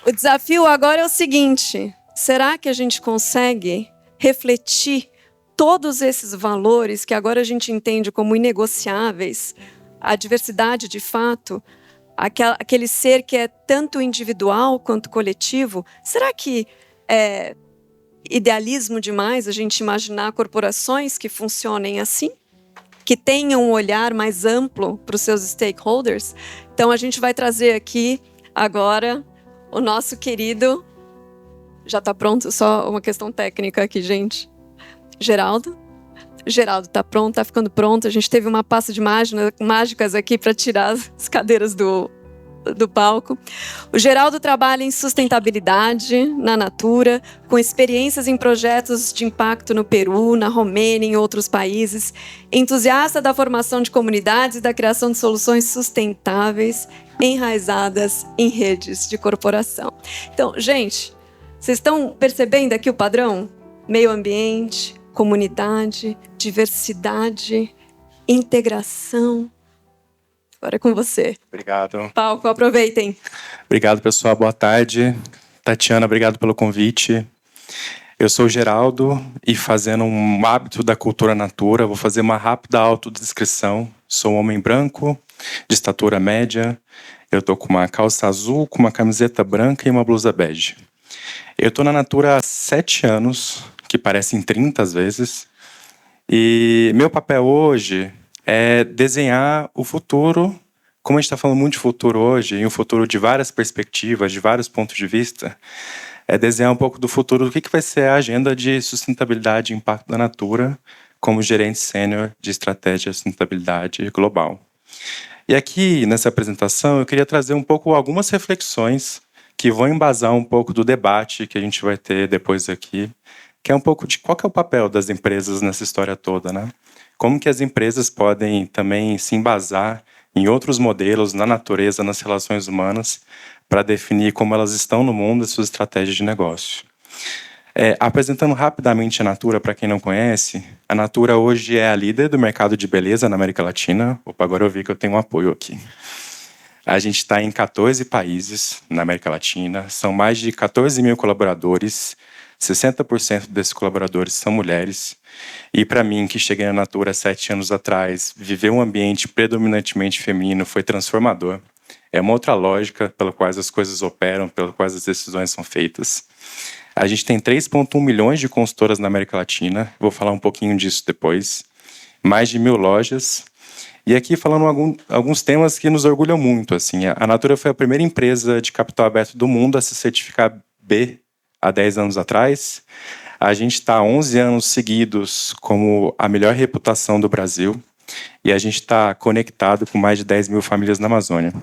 O desafio agora é o seguinte: será que a gente consegue refletir todos esses valores que agora a gente entende como inegociáveis, a diversidade de fato, aquele ser que é tanto individual quanto coletivo? Será que é idealismo demais a gente imaginar corporações que funcionem assim? Que tenham um olhar mais amplo para os seus stakeholders? Então a gente vai trazer aqui agora o nosso querido... Já está pronto? Só uma questão técnica aqui, gente. Geraldo? Geraldo está pronto, está ficando pronto. A gente teve uma pasta de mágicas aqui para tirar as cadeiras do palco. O Geraldo trabalha em sustentabilidade na Natura, com experiências em projetos de impacto no Peru, na Romênia e em outros países. Entusiasta da formação de comunidades e da criação de soluções sustentáveis enraizadas em redes de corporação. Então, gente, vocês estão percebendo aqui o padrão? Meio ambiente, comunidade, diversidade, integração. Agora é com você. Obrigado. Palco, aproveitem. Obrigado, pessoal. Boa tarde. Tatiana, obrigado pelo convite. Eu sou o Geraldo e, fazendo um hábito da cultura Natura, vou fazer uma rápida autodescrição. Sou um homem branco, de estatura média. Eu estou com uma calça azul, com uma camiseta branca e uma blusa bege. Eu estou na Natura há 7 anos, que parecem 30 às vezes. E meu papel hoje é desenhar o futuro. Como a gente está falando muito de futuro hoje, e um futuro de várias perspectivas, de vários pontos de vista, é desenhar um pouco do futuro, do que vai ser a agenda de sustentabilidade e impacto da Natura, como gerente sênior de estratégia de sustentabilidade global. E aqui, nessa apresentação, eu queria trazer um pouco algumas reflexões que vão embasar um pouco do debate que a gente vai ter depois aqui, que é um pouco de qual que é o papel das empresas nessa história toda, né? Como que as empresas podem também se embasar em outros modelos, na natureza, nas relações humanas, para definir como elas estão no mundo e suas estratégias de negócio. Apresentando rapidamente a Natura, para quem não conhece, a Natura hoje é a líder do mercado de beleza na América Latina. Opa, agora eu vi que eu tenho um apoio aqui. A gente está em 14 países na América Latina, são mais de 14 mil colaboradores, 60% desses colaboradores são mulheres. E para mim, que cheguei na Natura 7 anos atrás, viver um ambiente predominantemente feminino foi transformador. É uma outra lógica pela qual as coisas operam, pela qual as decisões são feitas. A gente tem 3,1 milhões de consultoras na América Latina, vou falar um pouquinho disso depois. Mais de 1.000 lojas. E aqui falando alguns temas que nos orgulham muito. Assim, a Natura foi a primeira empresa de capital aberto do mundo a se certificar B há 10 anos atrás. A gente está há 11 anos seguidos como a melhor reputação do Brasil. E a gente está conectado com mais de 10 mil famílias na Amazônia.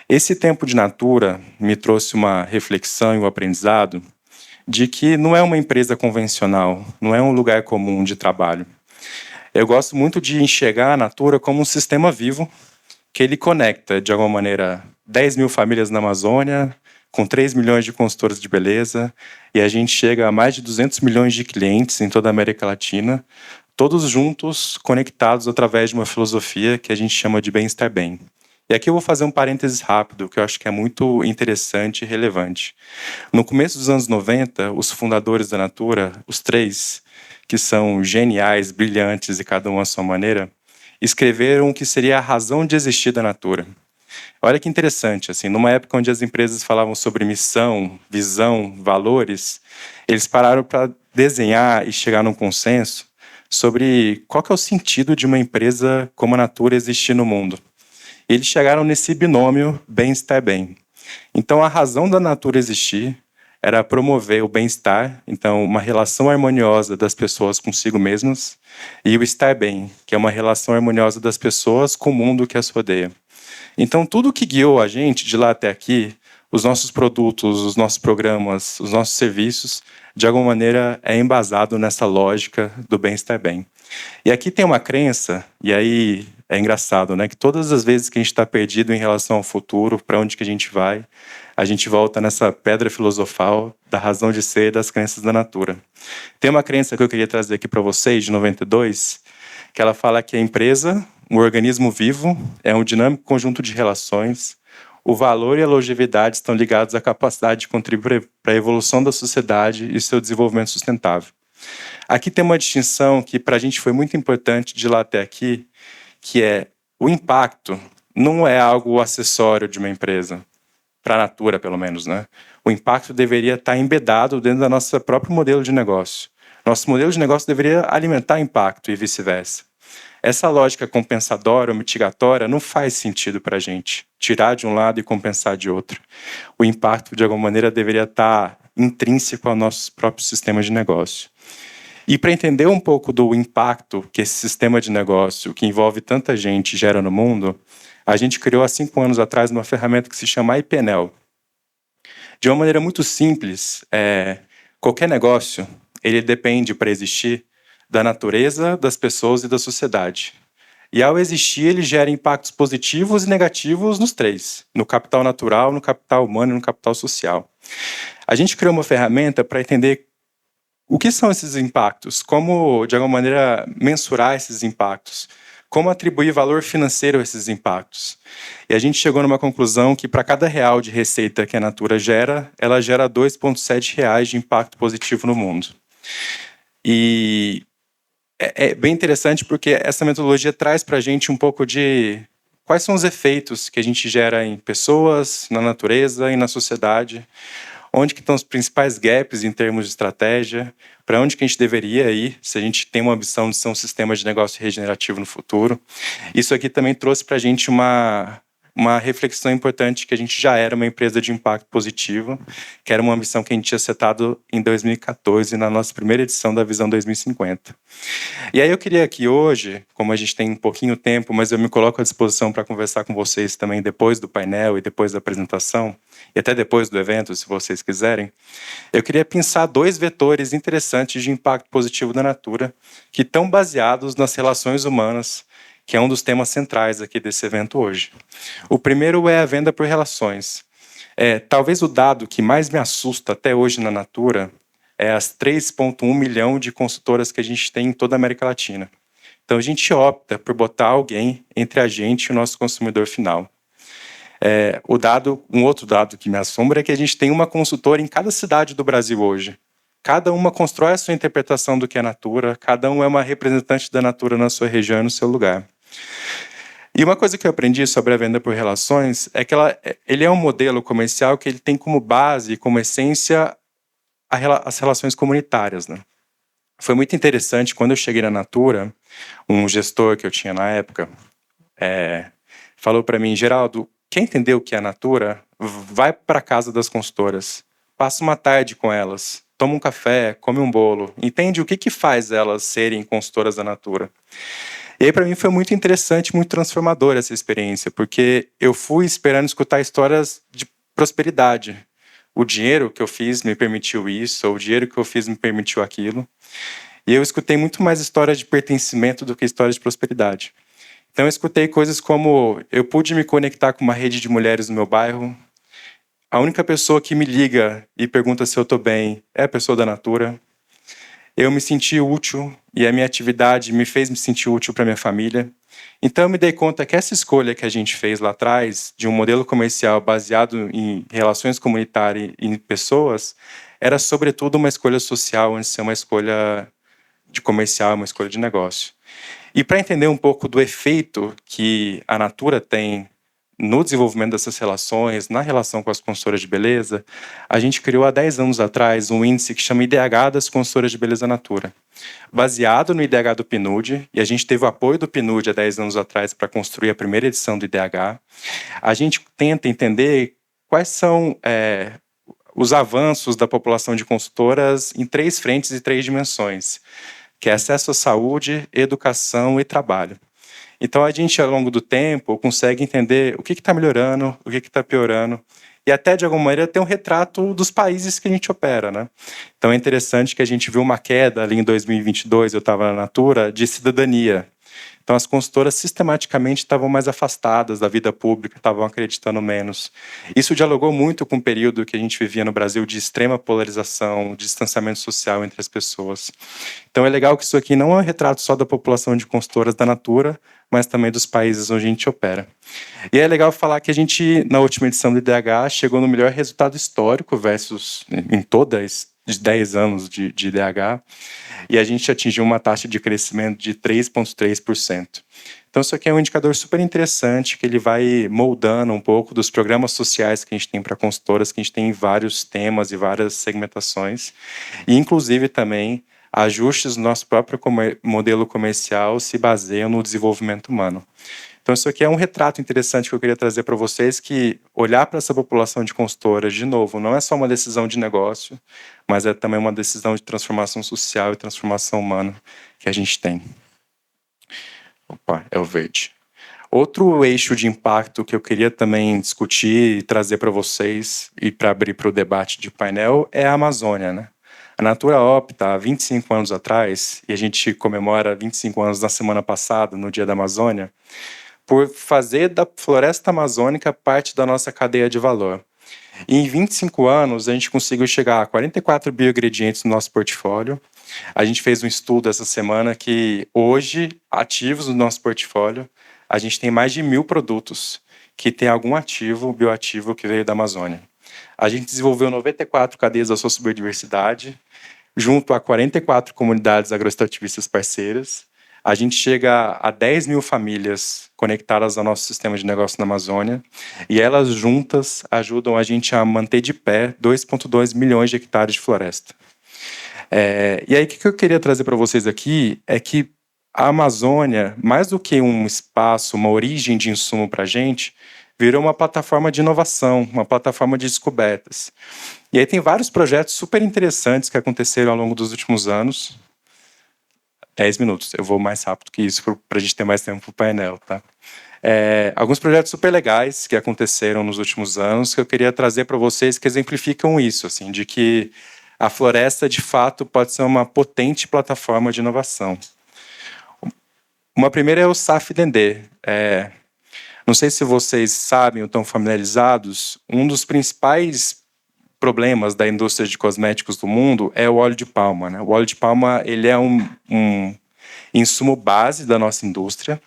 Esse tempo de Natura me trouxe uma reflexão e um aprendizado de que não é uma empresa convencional, não é um lugar comum de trabalho. Eu gosto muito de enxergar a Natura como um sistema vivo, que ele conecta, de alguma maneira, 10 mil famílias na Amazônia, com 3 milhões de consultores de beleza, e a gente chega a mais de 200 milhões de clientes em toda a América Latina, todos juntos, conectados através de uma filosofia que a gente chama de bem-estar bem. E aqui eu vou fazer um parênteses rápido, que eu acho que é muito interessante e relevante. No começo dos anos 90, os fundadores da Natura, os 3, que são geniais, brilhantes e cada um à sua maneira, escreveram o que seria a razão de existir da Natura. Olha que interessante, assim, numa época onde as empresas falavam sobre missão, visão, valores, eles pararam para desenhar e chegar num consenso sobre qual que é o sentido de uma empresa como a Natura existir no mundo. Eles chegaram nesse binômio bem-estar bem. Então, a razão da Natura existir era promover o bem-estar, então uma relação harmoniosa das pessoas consigo mesmas, e o estar bem, que é uma relação harmoniosa das pessoas com o mundo que as rodeia. Então, tudo que guiou a gente de lá até aqui, os nossos produtos, os nossos programas, os nossos serviços, de alguma maneira é embasado nessa lógica do bem-estar bem. E aqui tem uma crença, e aí é engraçado, né, que todas as vezes que a gente está perdido em relação ao futuro, para onde que a gente volta nessa pedra filosofal da razão de ser das crenças da Natura. Tem uma crença que eu queria trazer aqui para vocês, de 92, que ela fala que a empresa, um organismo vivo, é um dinâmico conjunto de relações, o valor e a longevidade estão ligados à capacidade de contribuir para a evolução da sociedade e seu desenvolvimento sustentável. Aqui tem uma distinção que para a gente foi muito importante de lá até aqui, que é o impacto não é algo acessório de uma empresa, para a Natura pelo menos, né? O impacto deveria estar embedado dentro da nossa próprio modelo de negócio. Nosso modelo de negócio deveria alimentar impacto e vice-versa. Essa lógica compensadora ou mitigatória não faz sentido para a gente. Tirar de um lado e compensar de outro. O impacto, de alguma maneira, deveria estar intrínseco ao nosso próprio sistema de negócio. E para entender um pouco do impacto que esse sistema de negócio, que envolve tanta gente, gera no mundo, a gente criou há 5 anos atrás uma ferramenta que se chama IPNL. De uma maneira muito simples, qualquer negócio, ele depende para existir da natureza, das pessoas e da sociedade. E ao existir, ele gera impactos positivos e negativos nos 3, no capital natural, no capital humano e no capital social. A gente criou uma ferramenta para entender o que são esses impactos, como, de alguma maneira, mensurar esses impactos, como atribuir valor financeiro a esses impactos. E a gente chegou numa conclusão que para cada real de receita que a Natura gera, ela gera 2,7 reais de impacto positivo no mundo. E é bem interessante porque essa metodologia traz para a gente um pouco de quais são os efeitos que a gente gera em pessoas, na natureza e na sociedade, onde que estão os principais gaps em termos de estratégia, para onde que a gente deveria ir, se a gente tem uma ambição de ser um sistema de negócio regenerativo no futuro. Isso aqui também trouxe para a gente uma reflexão importante que a gente já era uma empresa de impacto positivo, que era uma ambição que a gente tinha setado em 2014, na nossa primeira edição da Visão 2050. E aí eu queria aqui hoje, como a gente tem um pouquinho tempo, mas eu me coloco à disposição para conversar com vocês também depois do painel e depois da apresentação, e até depois do evento, se vocês quiserem, eu queria pensar 2 vetores interessantes de impacto positivo da Natura, que estão baseados nas relações humanas, que é um dos temas centrais aqui desse evento hoje. O primeiro é a venda por relações. Talvez o dado que mais me assusta até hoje na Natura é as 3,1 milhão de consultoras que a gente tem em toda a América Latina. Então a gente opta por botar alguém entre a gente e o nosso consumidor final. Um outro dado que me assombra é que a gente tem uma consultora em cada cidade do Brasil hoje. Cada uma constrói a sua interpretação do que é Natura, cada um é uma representante da Natura na sua região e no seu lugar. E uma coisa que eu aprendi sobre a venda por relações é que ele é um modelo comercial que ele tem como base, como essência, as relações comunitárias, né? Foi muito interessante, quando eu cheguei na Natura, um gestor que eu tinha na época falou para mim: Geraldo, quer entender o que é a Natura? Vai para a casa das consultoras, passa uma tarde com elas, toma um café, come um bolo, entende o que faz elas serem consultoras da Natura. E aí, para mim, foi muito interessante, muito transformadora essa experiência, porque eu fui esperando escutar histórias de prosperidade. O dinheiro que eu fiz me permitiu isso, ou o dinheiro que eu fiz me permitiu aquilo. E eu escutei muito mais histórias de pertencimento do que histórias de prosperidade. Então, eu escutei coisas como: eu pude me conectar com uma rede de mulheres no meu bairro, a única pessoa que me liga e pergunta se eu estou bem é a pessoa da Natura. Eu me senti útil e a minha atividade me fez me sentir útil para minha família. Então eu me dei conta que essa escolha que a gente fez lá atrás, de um modelo comercial baseado em relações comunitárias e em pessoas, era sobretudo uma escolha social, antes de ser uma escolha de comercial, uma escolha de negócio. E para entender um pouco do efeito que a Natura tem no desenvolvimento dessas relações, na relação com as consultoras de beleza, a gente criou há 10 anos atrás um índice que chama IDH das consultoras de beleza Natura. Baseado no IDH do PNUD, e a gente teve o apoio do PNUD há 10 anos atrás para construir a primeira edição do IDH, a gente tenta entender quais são os avanços da população de consultoras em 3 frentes e 3 dimensões, que é acesso à saúde, educação e trabalho. Então, a gente, ao longo do tempo, consegue entender o que está melhorando, o que está piorando, e até, de alguma maneira, ter um retrato dos países que a gente opera, né? Então, é interessante que a gente viu uma queda ali em 2022, eu estava na Natura, de cidadania. Então, as consultoras sistematicamente estavam mais afastadas da vida pública, estavam acreditando menos. Isso dialogou muito com o período que a gente vivia no Brasil de extrema polarização, distanciamento social entre as pessoas. Então, é legal que isso aqui não é um retrato só da população de consultoras da Natura, mas também dos países onde a gente opera. E é legal falar que a gente, na última edição do IDH, chegou no melhor resultado histórico versus em todas de 10 anos de IDH, e a gente atingiu uma taxa de crescimento de 3,3%. Então, isso aqui é um indicador super interessante, que ele vai moldando um pouco dos programas sociais que a gente tem para consultoras, que a gente tem vários temas e várias segmentações, e inclusive também ajustes do nosso próprio modelo comercial se baseiam no desenvolvimento humano. Então, isso aqui é um retrato interessante que eu queria trazer para vocês, que olhar para essa população de consultoras, de novo, não é só uma decisão de negócio, mas é também uma decisão de transformação social e transformação humana que a gente tem. Opa, é o verde. Outro eixo de impacto que eu queria também discutir e trazer para vocês, e para abrir para o debate de painel, é a Amazônia, né? A Natura opta, há 25 anos atrás, e a gente comemora 25 anos na semana passada, no Dia da Amazônia, por fazer da floresta amazônica parte da nossa cadeia de valor. E em 25 anos, a gente conseguiu chegar a 44 bioingredientes no nosso portfólio. A gente fez um estudo essa semana que, hoje, ativos no nosso portfólio, a gente tem mais de 1.000 produtos que têm algum ativo, bioativo, que veio da Amazônia. A gente desenvolveu 94 cadeias da sociobiodiversidade, junto a 44 comunidades agroextrativistas parceiras. A gente chega a 10.000 famílias conectadas ao nosso sistema de negócio na Amazônia, e elas juntas ajudam a gente a manter de pé 2,2 milhões de hectares de floresta. E aí, o que eu queria trazer para vocês aqui é que a Amazônia, mais do que um espaço, uma origem de insumo para a gente, virou uma plataforma de inovação, uma plataforma de descobertas. E aí tem vários projetos super interessantes que aconteceram ao longo dos últimos anos. 10 minutos, eu vou mais rápido que isso para a gente ter mais tempo para o painel, tá? Alguns projetos super legais que aconteceram nos últimos anos que eu queria trazer para vocês que exemplificam isso, assim, de que a floresta, de fato, pode ser uma potente plataforma de inovação. Uma primeira é o SAF Dendê. Não sei se vocês sabem ou estão familiarizados, um dos principais problemas da indústria de cosméticos do mundo é o óleo de palma, né? O óleo de palma, ele é um insumo base da nossa indústria,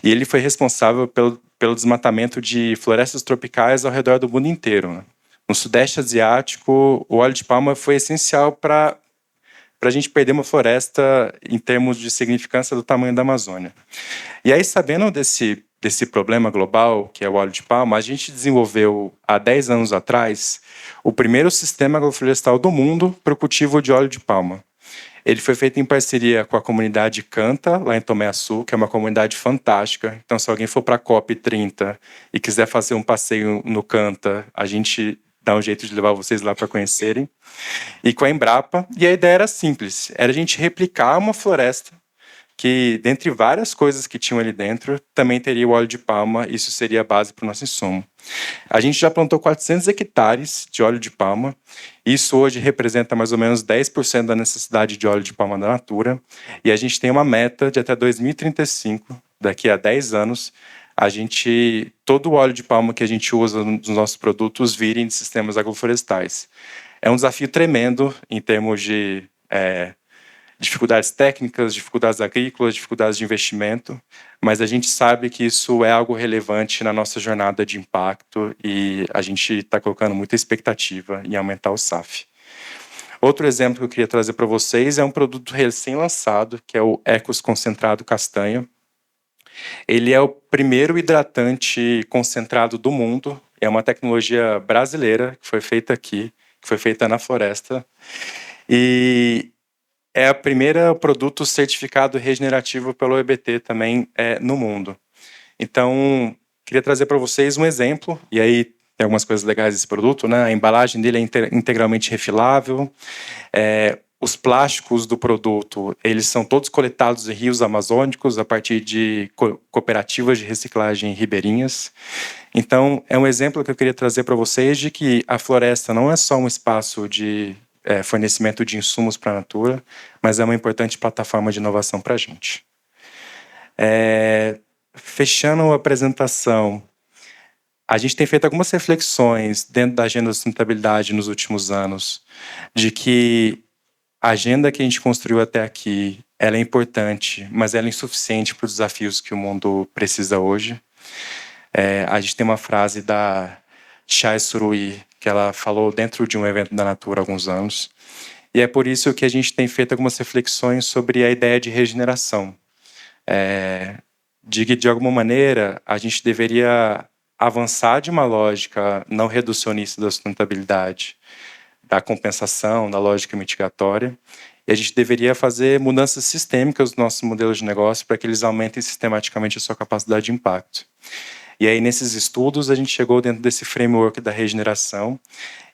e ele foi responsável pelo desmatamento de florestas tropicais ao redor do mundo inteiro, né? No Sudeste Asiático, o óleo de palma foi essencial para a gente perder uma floresta em termos de significância do tamanho da Amazônia. E aí, sabendo desse problema global, que é o óleo de palma, a gente desenvolveu, há 10 anos atrás, o primeiro sistema agroflorestal do mundo para o cultivo de óleo de palma. Ele foi feito em parceria com a comunidade Canta, lá em Tomé Açu, que é uma comunidade fantástica. Então, se alguém for para a COP30 e quiser fazer um passeio no Canta, a gente dá um jeito de levar vocês lá para conhecerem. E com a Embrapa. E a ideia era simples, era a gente replicar uma floresta que, dentre várias coisas que tinham ali dentro, também teria o óleo de palma, e isso seria a base para o nosso insumo. A gente já plantou 400 hectares de óleo de palma, e isso hoje representa mais ou menos 10% da necessidade de óleo de palma da Natura, e a gente tem uma meta de até 2035, daqui a 10 anos, todo o óleo de palma que a gente usa nos nossos produtos virem de sistemas agroflorestais. É um desafio tremendo em termos de dificuldades técnicas, dificuldades agrícolas, dificuldades de investimento, mas a gente sabe que isso é algo relevante na nossa jornada de impacto e a gente está colocando muita expectativa em aumentar o SAF. Outro exemplo que eu queria trazer para vocês é um produto recém-lançado, que é o Ecos Concentrado Castanha. Ele é o primeiro hidratante concentrado do mundo, é uma tecnologia brasileira que foi feita aqui, que foi feita na floresta, e é o primeiro produto certificado regenerativo pelo EBT também no mundo. Então, queria trazer para vocês um exemplo, e aí tem algumas coisas legais desse produto, né? A embalagem dele é integralmente refilável, os plásticos do produto, eles são todos coletados em rios amazônicos a partir de cooperativas de reciclagem ribeirinhas. Então, é um exemplo que eu queria trazer para vocês de que a floresta não é só um espaço de fornecimento de insumos para a Natura, mas é uma importante plataforma de inovação para a gente. Fechando a apresentação, a gente tem feito algumas reflexões dentro da agenda da sustentabilidade nos últimos anos, de que a agenda que a gente construiu até aqui, ela é importante, mas ela é insuficiente para os desafios que o mundo precisa hoje. A gente tem uma frase da Chai Surui, que ela falou dentro de um evento da Natura há alguns anos, e é por isso que a gente tem feito algumas reflexões sobre a ideia de regeneração. De que, de alguma maneira, a gente deveria avançar de uma lógica não reducionista da sustentabilidade, da compensação, da lógica mitigatória, e a gente deveria fazer mudanças sistêmicas nos nossos modelos de negócio para que eles aumentem sistematicamente a sua capacidade de impacto. E aí, nesses estudos, a gente chegou dentro desse framework da regeneração,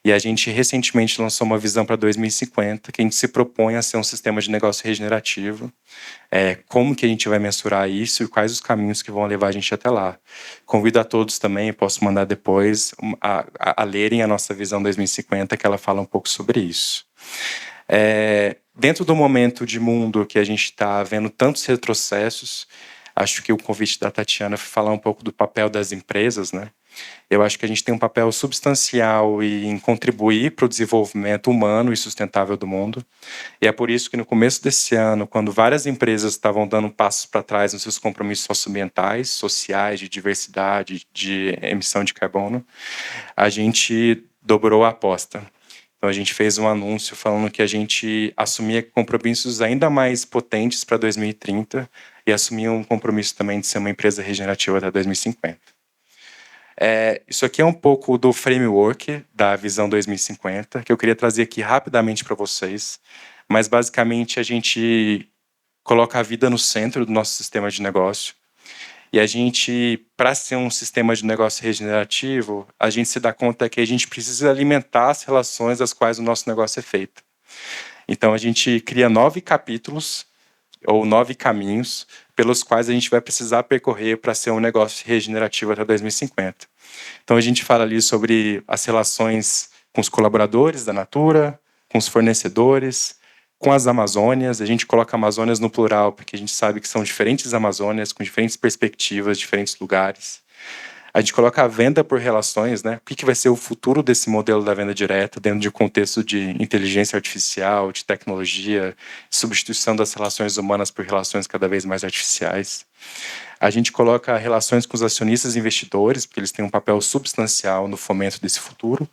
e a gente recentemente lançou uma visão para 2050, que a gente se propõe a ser um sistema de negócio regenerativo. Como que a gente vai mensurar isso e quais os caminhos que vão levar a gente até lá. Convido a todos também, posso mandar depois, a lerem a nossa visão 2050, que ela fala um pouco sobre isso. Dentro do momento de mundo que a gente está vendo tantos retrocessos, acho que o convite da Tatiana foi falar um pouco do papel das empresas, né? Eu acho que a gente tem um papel substancial em contribuir para o desenvolvimento humano e sustentável do mundo. E é por isso que no começo desse ano, quando várias empresas estavam dando passos para trás nos seus compromissos socioambientais, sociais, de diversidade, de emissão de carbono, a gente dobrou a aposta. Então a gente fez um anúncio falando que a gente assumia compromissos ainda mais potentes para 2030 e assumia um compromisso também de ser uma empresa regenerativa até 2050. Isso aqui é um pouco do framework da visão 2050, que eu queria trazer aqui rapidamente para vocês, mas basicamente a gente coloca a vida no centro do nosso sistema de negócio, e a gente, para ser um sistema de negócio regenerativo, a gente se dá conta que a gente precisa alimentar as relações das quais o nosso negócio é feito. Então a gente cria 9 capítulos, ou 9 caminhos, pelos quais a gente vai precisar percorrer para ser um negócio regenerativo até 2050. Então a gente fala ali sobre as relações com os colaboradores da Natura, com os fornecedores, com as Amazônias. A gente coloca Amazônias no plural, porque a gente sabe que são diferentes Amazônias, com diferentes perspectivas, diferentes lugares. A gente coloca a venda por relações, né? O que vai ser o futuro desse modelo da venda direta dentro de um contexto de inteligência artificial, de tecnologia, substituição das relações humanas por relações cada vez mais artificiais. A gente coloca relações com os acionistas e investidores, porque eles têm um papel substancial no fomento desse futuro.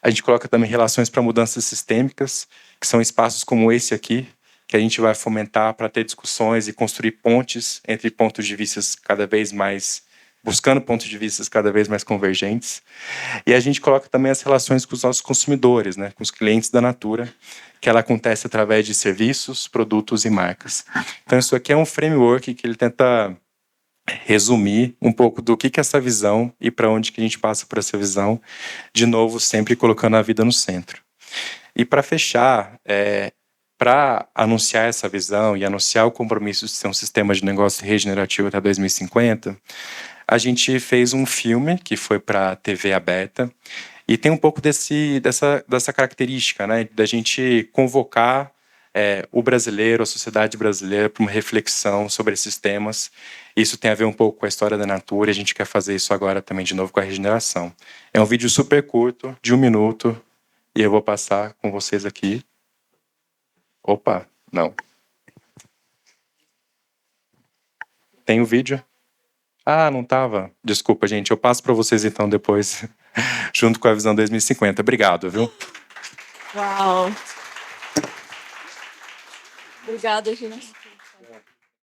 A gente coloca também relações para mudanças sistêmicas, que são espaços como esse aqui, que a gente vai fomentar para ter discussões e construir pontes entre pontos de vista cada vez mais buscando pontos de vista cada vez mais convergentes. E a gente coloca também as relações com os nossos consumidores, né, com os clientes da Natura, que ela acontece através de serviços, produtos e marcas. Então, isso aqui é um framework que ele tenta resumir um pouco do que é essa visão e para onde que a gente passa por essa visão, de novo, sempre colocando a vida no centro. E para fechar, para anunciar essa visão e anunciar o compromisso de ser um sistema de negócio regenerativo até 2050, a gente fez um filme que foi para a TV aberta e tem um pouco dessa característica, né, da gente convocar o brasileiro, a sociedade brasileira, para uma reflexão sobre esses temas. Isso tem a ver um pouco com a história da Natura e a gente quer fazer isso agora também de novo com a regeneração. É um vídeo super curto, de 1 minuto, e eu vou passar com vocês aqui. Opa, não. Tem o vídeo? Ah, não estava. Desculpa, gente. Eu passo para vocês então depois, junto com a visão 2050. Obrigado, viu? Uau! Obrigada, gente.